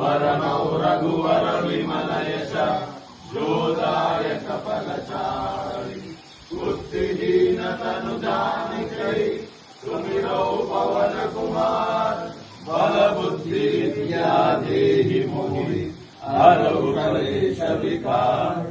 वरणौ रघुवर विमल यश जोदायक फलचारि बुद्धिहीन तनु जानिकै सुमिरौ पवन कुमार बल बुद्धि विद्या देहि मोहि हरौ कलेश विकार।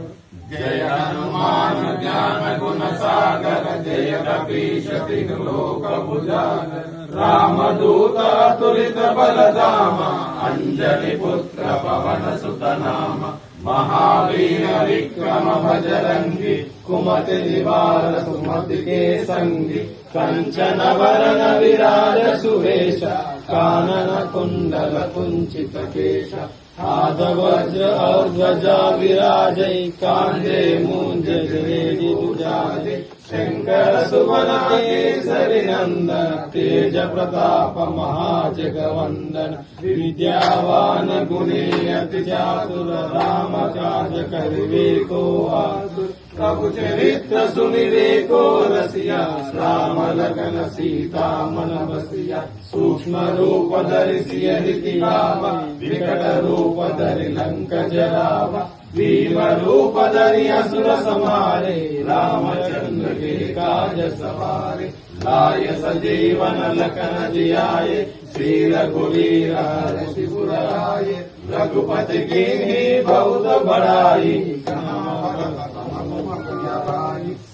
जय हनुमान ज्ञान गुण सागर जय कपीश तिहुँ लोक उजागर। रामदूत अतुलित बलधामा अंजनी पुत्र पवन सुत नामा। महावीर विक्रम बजरंगी कुमति निवार सुमति के संगी। कंचन वरण विराज सुवेश कानन कुंडल कुंचित केश। हाथ वज्र और ध्वजा विराजै कांधे मूंज जनेऊ दुजादे। शंकर सुवन केसरी नंदन तेज प्रताप महाजगवंदन। विद्यावान गुणी अति चातुर राम काज करिबे को आतुर। प्रभु चरित्र सुनिबे को रसिया राम लगन सीता मन बसिया। सूक्ष्म रूप धरि सियहि दिखावा विकट रूप धरि लंक जरावा। भीम रूप धरि असुर संहारे रामचंद्र के काज सवारे। लाय सजीवन लखन जियाए श्री रघुवीर हरषि आए। रघुपति कीन्ही बहुत बड़ाई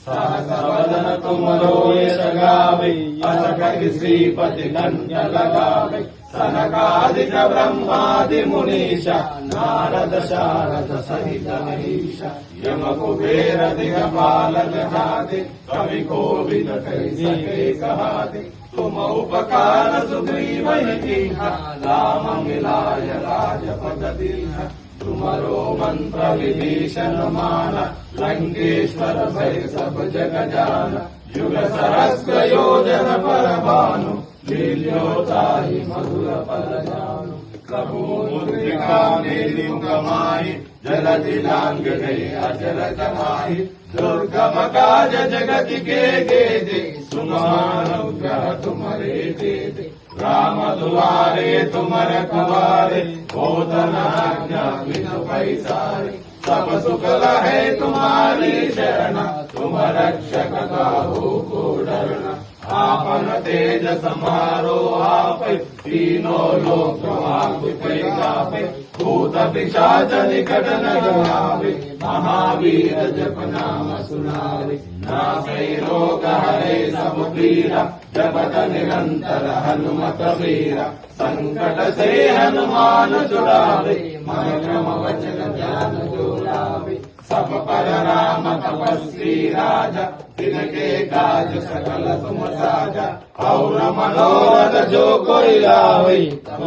सहस वदन तुम रोय गावे। अस कहि श्रीपति कंठ लगावे। सनकादिक ब्रह्मादि मुनीषा नारद शारद सहित मनीषा। यम कुबेर दिगपाल जहाते कवि कोविद कहि सके कहाते। तुम उपकार सुग्रीवहि कीन्हा राम मिलाय राजपद दीन्हा। तुम्हारो मंत्र विभीषण माना लंकेश्वर भय सब जग जाना। युग सहस्र योजन पर भानु लील्योताहि मधुर फल जानु। प्रभु मुद्रिका मेरी कमाई जलधि लांग गए अजर जमाई। दुर्गम काज जगत के गेदे सुमान अनुग्रह तुम्हारे दे दे। राम दुआरे तुम रखवारे होत न आज्ञा बिनु पैसारे। सब सुख लहै तुम्हारी शरण तुम रक्षक काहू को डरना। आपन तेज समारो आपै तीनों लोक आपै गापै। भूत पिशाच निकट न आवे महावीर जप नाम सुनावे। नासै रोग हरै सब पीरा जपत निरंतर हनुमत वीरा। संकट से हनुमान छुड़ावे मन क्रम वचन ध्यान जो लावे। सब पर राम तपस्वी राजा तिनके काज सकल तुम साजा। और मनोरथ जो कोई लावे तब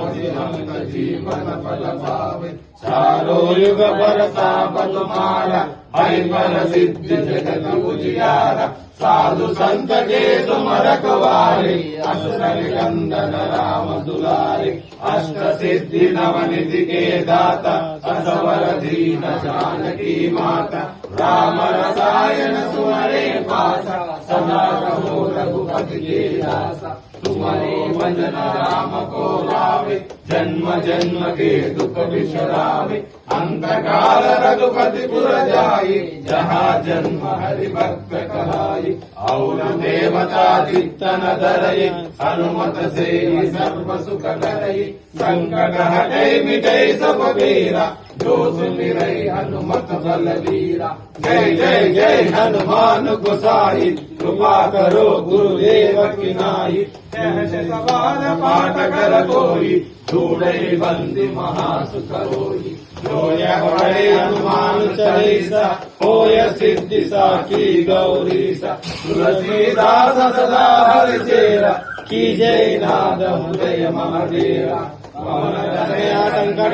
जीवन फल पावे। चारों युग परताप तुम्हारा हरि पर सिद्धि जगत उजियारा। साधु संत के तुम रखवारे असुर निकंदन राम दुलारे। अष्ट सिद्धि नवनिधि के दाता असवर दीन जानकी माता। राम रसायन सुमरे पासा सदा रहो रघुपति के दासा। तुम्हारे भजन राम को लावे जन्म जन्म के दुख बिसरावे। अंत काल रघुपति पुर जाई जहाँ जन्म हरि भक्त कहाई। और देवता चित्तन धरई हनुमत से सर्व सुख करई। संकट हटै मिटै सब पीरा जो सुमिरै हनुमत बलवीरा। जय जय जय हनुमान गोसाई कृपा करो गुरुदेव की नाई। सहज सवार पाठ कर कोई छूटै बंदी महासुख होई। जो यह पढ़े हनुमान चालीसा होय सिद्धि साखी गौरीसा। तुलसीदास सदा हरिचेरा कीजय नाद हृदय महादेवा। पवन तनया संकट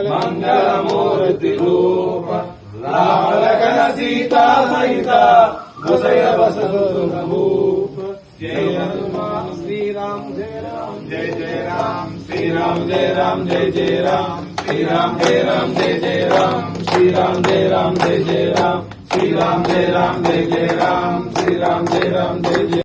मंगल मूर्ति रूप राम लखन सीता सहिता बसय बस भूप। जय हनुमान श्री राम जय राम जय जय राम। श्री राम जय राम जय जय राम। श्री राम जय राम जय जय राम। श्री राम जय राम जय जय राम। श्री राम जय राम जय जय राम। श्री राम जय राम जय जय